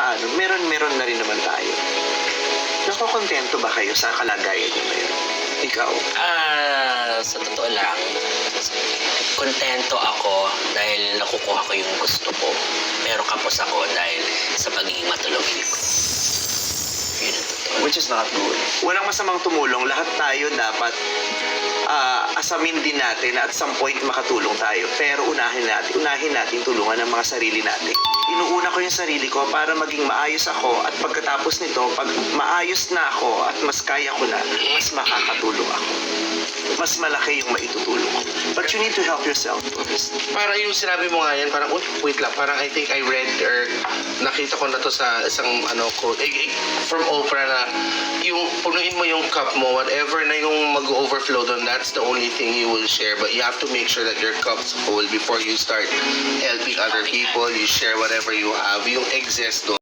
papaano, meron na rin naman tayo. Nakokontento ba kayo sa kalagayan niyo ngayon? Ikaw? Sa totoo lang, kontento ako dahil nakukuha ko yung gusto ko. Pero kapos ako dahil sa pagiging matulungin ko. Yun ang totoo. Which is not good. Walang masamang tumulong. Lahat tayo dapat asamin din natin na at some point makatulong tayo. Pero unahin natin tulungan ang mga sarili natin. Inuuna ko yung sarili ko para maging maayos ako at pagkatapos nito, pag maayos na ako at mas kaya ko na, mas makakatulong ako. Mas malaki yung maitutulong ko. But you need to help yourself first. Para yung sinabi mo nga yan, parang, wait lang, parang I think I read or nakita ko na to sa isang quote, from Oprah na yung punuin mo yung cup mo, whatever na yung mag-overflow doon, that's the only thing you will share. But you have to make sure that your cup's full before you start helping other people. You share whatever you have, yung excess doon.